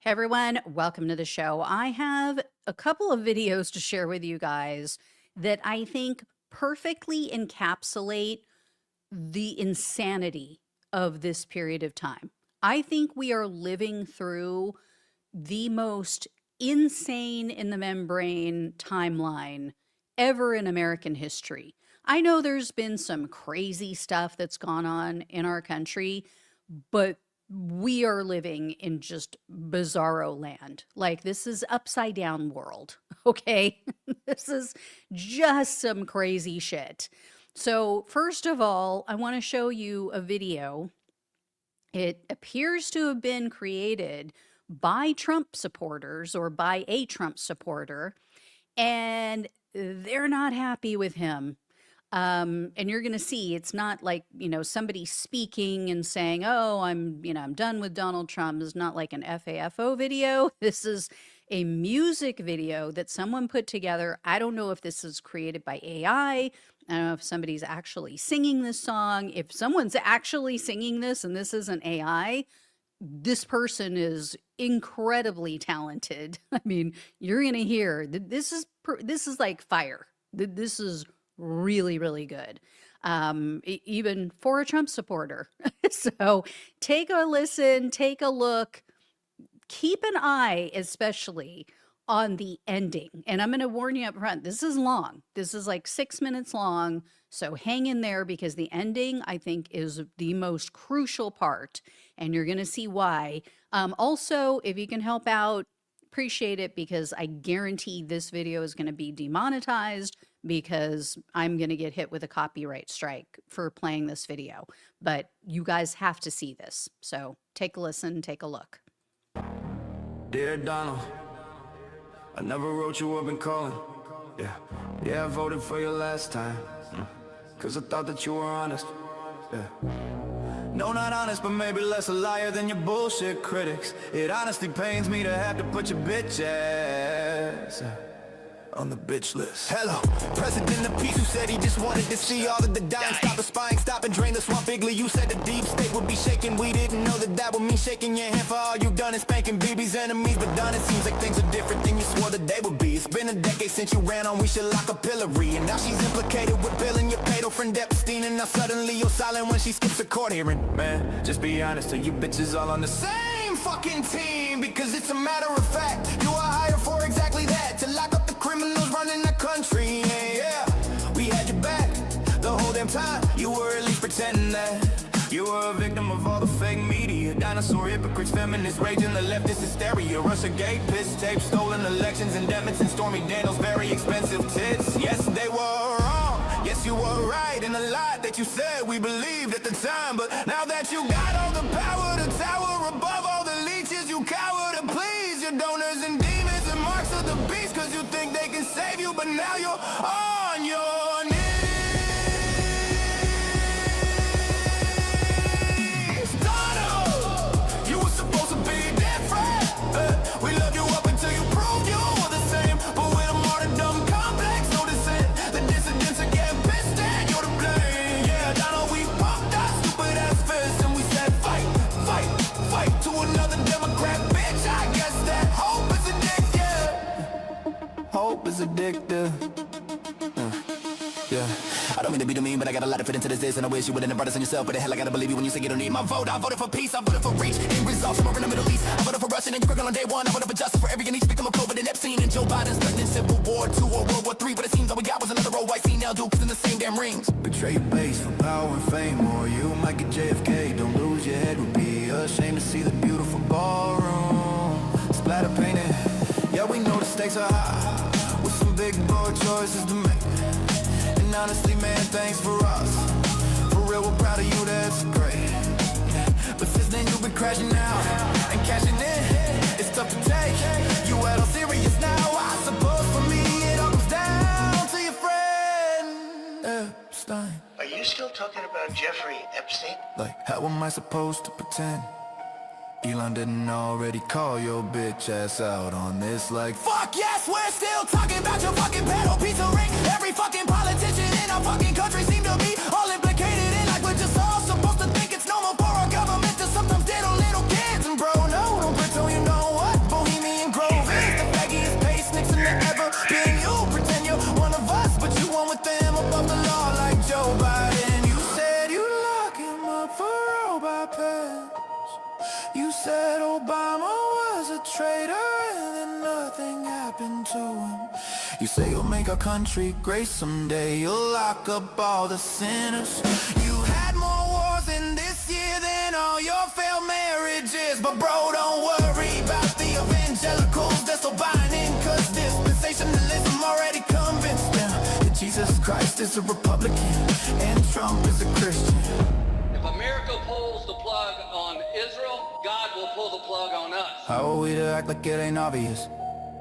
Hey everyone, welcome to the show. I have a couple of videos to share with you guys that I think perfectly encapsulate the insanity of this period of time. I think we are living through the most insane in the membrane timeline ever in American history. I know there's been some crazy stuff that's gone on in our country, but we are living in just bizarro land. Like, this is upside down world, okay? This is just some crazy shit. So, first of all, I want to show you a video. It appears to have been created by Trump supporters or by a Trump supporter, and they're not happy with him. And you're going to see it's not like, somebody speaking and saying, oh, I'm done with Donald Trump. It's not like an FAFO video. This is a music video that someone put together. I don't know if this is created by AI. I don't know if somebody's actually singing this song. If someone's actually singing this and this isn't AI, this person is incredibly talented. I mean, you're going to hear this is like fire. This is really, really good, even for a Trump supporter. So take a listen, take a look, keep an eye, especially on the ending. And I'm going to warn you up front, this is long. This is like 6 minutes long. So hang in there because the ending, I think, is the most crucial part. And you're going to see why. Also, if you can help out, appreciate it, because I guarantee this video is going to be demonetized because I'm going to get hit with a copyright strike for playing this video. But you guys have to see this. So take a listen, take a look. Dear Donald, I never wrote you up and calling. Yeah, I voted for you last time. Cause I thought that you were honest. No, not honest, but maybe less a liar than your bullshit critics. It honestly pains me to have to put your bitch ass on the bitch list. Hello, President of Peace, who said he just wanted to see all of the dying, stop the spying, stop and drain the swamp bigly. You said the deep state would be shaking. We didn't know that would mean shaking your hand for all you've done and spanking BB's enemies. But done, it seems like things are different than you swore that they would be. It's been a decade since you ran on we should lock a pillory, and now she's implicated with Bill and your pedo friend Epstein. And now suddenly you're silent when she skips a court hearing. Man, just be honest, are you bitches all on the same fucking team? Because it's a matter of fact, you are hired for exactly that, to lock up the criminals running the country. Yeah, we had your back the whole damn time. You were at least pretending that you were a victim of all the fake media, dinosaur hypocrites, feminists raging, the leftist hysteria, Russia gate, piss tape, stolen elections, indictments, and Stormy Daniels' very expensive tits. Yes, they were wrong. Yes, you were right in a lot that you said we believed at the time. But now that you got all the power to tower above all the leeches, you cower to please your donors and demons and marks of the beast. Cause you think they can save you, but now you're on your knees. Donald, you were supposed to be different. We loved you up until you proved you were the same. But with a martyrdom complex, no dissent, the dissidents are getting pissed and you're to blame. Yeah, Donald, we pumped our stupid ass fists and we said fight, fight, fight to another Democrat bitch. I guess that hope is addictive. Hope is addictive. Yeah, I don't mean to be mean, but I got a lot to fit into this, and I wish you wouldn't have brought us on yourself. But the hell, I gotta believe you when you say you don't need my vote. I voted for peace, I voted for reach, end results somewhere in the Middle East. I voted for Russia and Ukraine on day one. I voted for justice for every unique victim of COVID and Epstein, and Joe Biden's threatening Civil War 2 or World War 3. But it seems all we got was another old white female dukes in the same damn rings. Betray your base for power and fame, or you might get JFK. Don't lose your head, would be a shame to see the beautiful ballroom splatter painted. Yeah, we know the stakes are high, with some big bold choices to make. And honestly, man, thanks for us. For real, we're proud of you, that's great. But since then, you've been crashing out and cashing in. It's tough to take. You out all serious now. I suppose for me, it all comes down to your friend Epstein. Are you still talking about Jeffrey Epstein? Like, how am I supposed to pretend Elon didn't already call your bitch ass out on this? Like, fuck yes, we're still talking about your fucking pedo pizza ring. Every fucking politician in our fucking country seem to be all implicated in, like we're just all supposed to think it's normal for our government to sometimes diddle little kids. And bro, no, don't pretend you know what a traitor and then nothing happened to him. You say you'll make our country great someday. You'll lock up all the sinners. You had more wars in this year than all your failed marriages. But bro, don't worry about the evangelicals. They're still buying in, cause dispensationalism already convinced them that Jesus Christ is a Republican and Trump is a Christian. If America pulls the plug on Israel, God will pull the plug on us. How are we to act like it ain't obvious?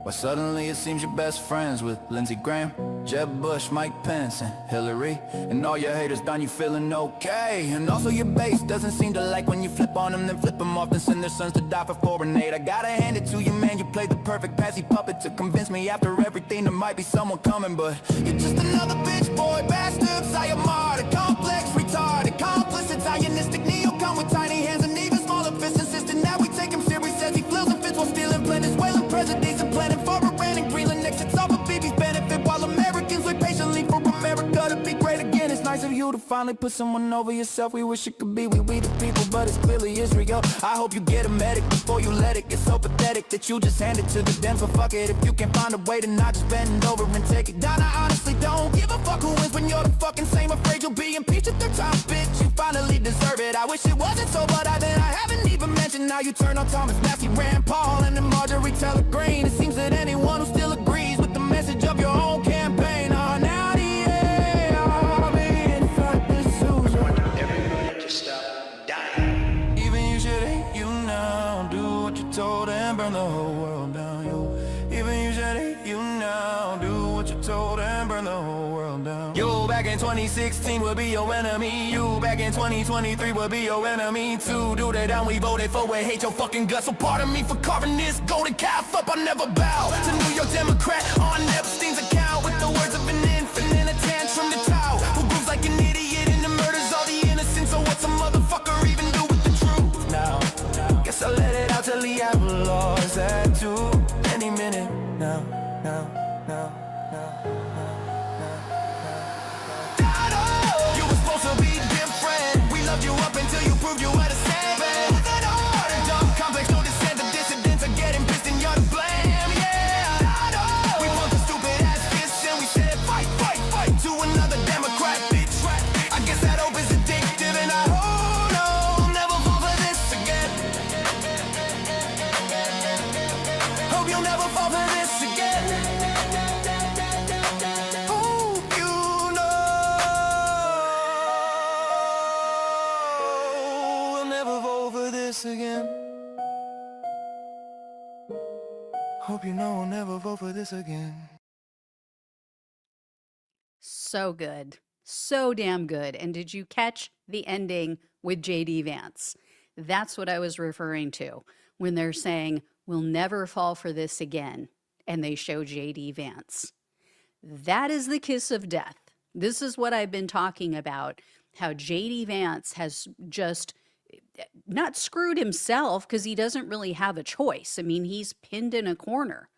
Why suddenly it seems you're best friends with Lindsey Graham, Jeb Bush, Mike Pence, and Hillary. And all your haters done you feeling okay. And also your base doesn't seem to like when you flip on them, then flip them off and send their sons to die for foreign aid. I gotta hand it to you, man, you played the perfect passy puppet to convince me after everything there might be someone coming. But you're just another bitch boy, bastard, psychomartyr, complex, retarded, complicit, Zionistic, neocon with tiny hands and even smaller fists, insisting that we take him serious as he flails and fits while stealing Venezuelan presidents and planning for Iran and Greenland next. It's all for BB's benefit while Americans wait patiently for America to be great again. It's nice of you to finally put someone over yourself. We wish it could be we the people, but it's clearly Israel. I hope you get a medic before you let it get so pathetic that you just hand it to the Dems. But fuck it, if you can't find a way to not just bend over and take it down. I honestly don't give a fuck who wins when you're the fucking same. Afraid you'll be impeached at their time, bitch. You finally deserve it. I wish it wasn't so, but I haven't even mentioned how you turn on Thomas Massey, Rand Paul, and then Marjorie Taylor Greene. It seems that anyone who still agrees with the message of your own campaign are now the Everybody to stop dying. even you should hate you now. Do what you're told and burn the whole world down. Even you should hate you now. Do what you're told and burn the whole world down. You back in 2016 will be your enemy. You back in 2023 will be your enemy too. Do that down we voted for, we hate your fucking guts. So pardon me for carving this golden calf up. I never bow to New York Democrat on Epstein's account with the words of an infant in a tantrum to chow. Who grooves like an idiot and murders all the innocent. So what's a motherfucker even do with the truth now? Guess I'll let it out till the outlaws that too. Any minute now. You were supposed to be different. We loved you up until you proved you had a savage. Dumb complex, no dissent. The dissidents are getting pissed and you're to blame. Yeah. We pumped the stupid ass fists and we said fight to another Democrat bitch. I guess that hope is addictive and I hope no, never fall for this again. Hope you'll never fall for this again. Hope you know we'll never fall for this again. Hope you know we'll never fall for this again. So good. So damn good. And did you catch the ending with JD Vance? That's what I was referring to when they're saying, we'll never fall for this again. And they show JD Vance. That is the kiss of death. This is what I've been talking about, how JD Vance has just not screwed himself because he doesn't really have a choice. I mean, he's pinned in a corner,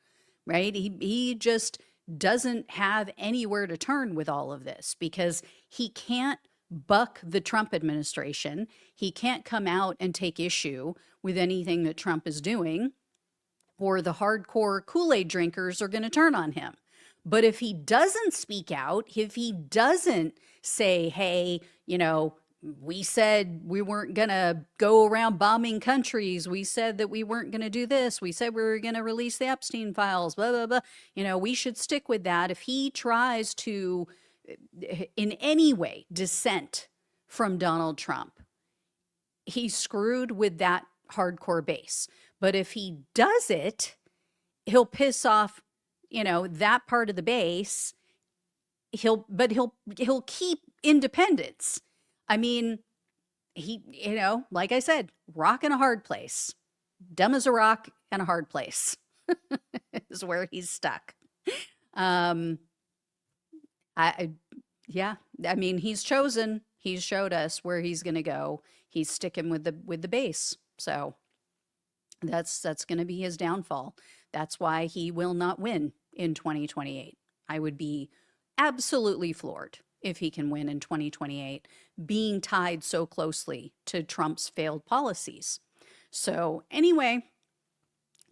right? He just doesn't have anywhere to turn with all of this because he can't buck the Trump administration. He can't come out and take issue with anything that Trump is doing, or the hardcore Kool-Aid drinkers are going to turn on him. But if he doesn't speak out, if he doesn't say, hey, we said we weren't going to go around bombing countries. We said that we weren't going to do this. We said we were going to release the Epstein files, blah, blah, blah. We should stick with that. If he tries to, in any way, dissent from Donald Trump, he's screwed with that hardcore base. But if he does it, he'll piss off, that part of the base. He'll keep independence. I mean, he, like I said, rock in a hard place. Dumb as a rock and a hard place is where he's stuck. Yeah, I mean, he's chosen. He's showed us where he's going to go. He's sticking with the base. So that's going to be his downfall. That's why he will not win in 2028. I would be absolutely floored if he can win in 2028, being tied so closely to Trump's failed policies. So anyway,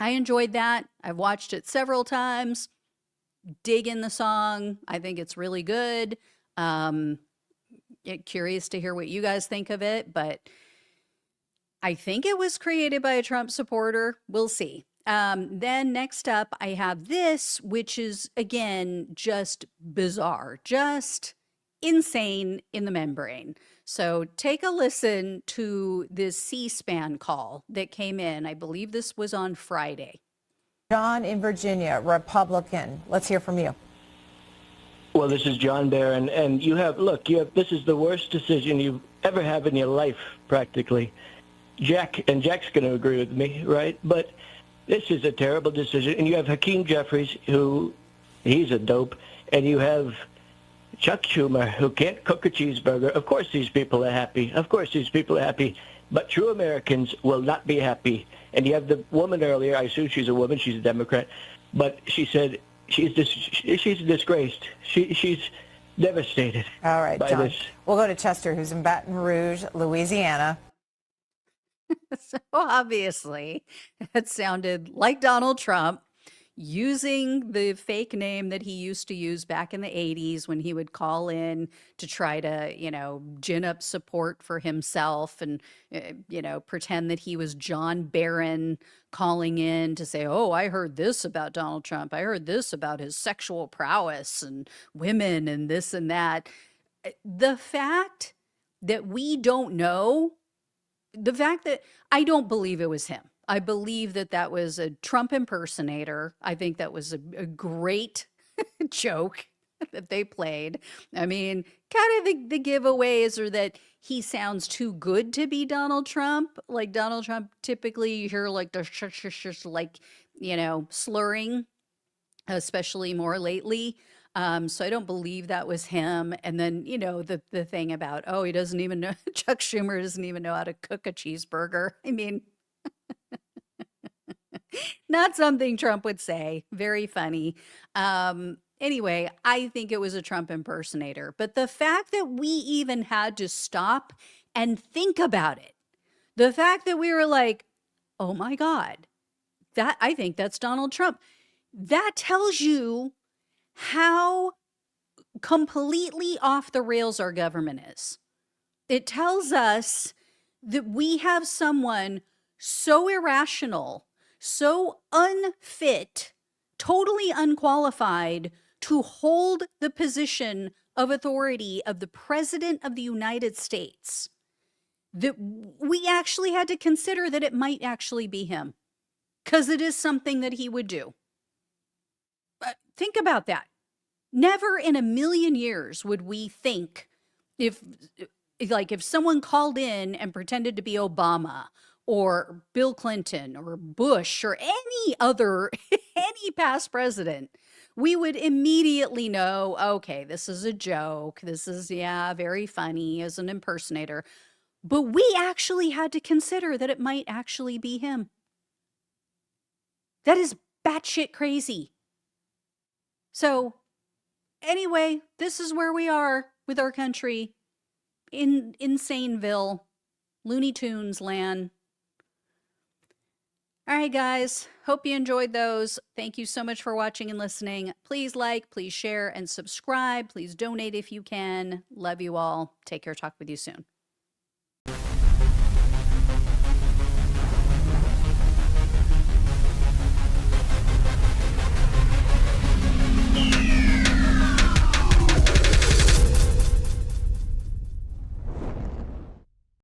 I enjoyed that. I've watched it several times. Dig in the song. I think it's really good. Um, Curious to hear what you guys think of it, but I think it was created by a Trump supporter. We'll see. Then next up, I have this, which is again just bizarre, just insane in the membrane. So take a listen to this C-SPAN call that came in. I believe this was on Friday. John in Virginia, Republican. Let's hear from you. Well, this is John Barron, and this is the worst decision you ever have in your life, practically. Jack's going to agree with me, right? But this is a terrible decision. And you have Hakeem Jeffries, he's a dope, and you have Chuck Schumer, who can't cook a cheeseburger. Of course these people are happy. But true Americans will not be happy. And you have the woman earlier, I assume she's a woman, she's a Democrat, but she said she's disgraced. She's devastated. All right, by John. this. We'll go to Chester, who's in Baton Rouge, Louisiana. So obviously, it sounded like Donald Trump using the fake name that he used to use back in the 80s when he would call in to try to, gin up support for himself and, pretend that he was John Barron calling in to say, oh, I heard this about Donald Trump. I heard this about his sexual prowess and women and this and that. The fact that we don't know, the fact that I don't believe it was him. I believe that that was a Trump impersonator. I think that was a great joke that they played. I mean, kind of the giveaways are that he sounds too good to be Donald Trump. Like Donald Trump, typically you hear like the slurring, especially more lately. So I don't believe that was him. And then, the thing about, oh, he doesn't even know, Chuck Schumer doesn't even know how to cook a cheeseburger. I mean, not something Trump would say. Very funny. Anyway, I think it was a Trump impersonator. But the fact that we even had to stop and think about it, the fact that we were like, oh my God, I think that's Donald Trump. That tells you how completely off the rails our government is. It tells us that we have someone so irrational, so unfit, totally unqualified to hold the position of authority of the President of the United States, that we actually had to consider that it might actually be him, because it is something that he would do. But think about that. Never in a million years would we think if someone called in and pretended to be Obama or Bill Clinton or Bush or any other, any past president, we would immediately know, okay, this is a joke. This is, very funny as an impersonator. But we actually had to consider that it might actually be him. That is batshit crazy. So anyway, this is where we are with our country in Insaneville, Looney Tunes land. All right, guys. Hope you enjoyed those. Thank you so much for watching and listening. Please like, please share, and subscribe. Please donate if you can. Love you all. Take care. Talk with you soon.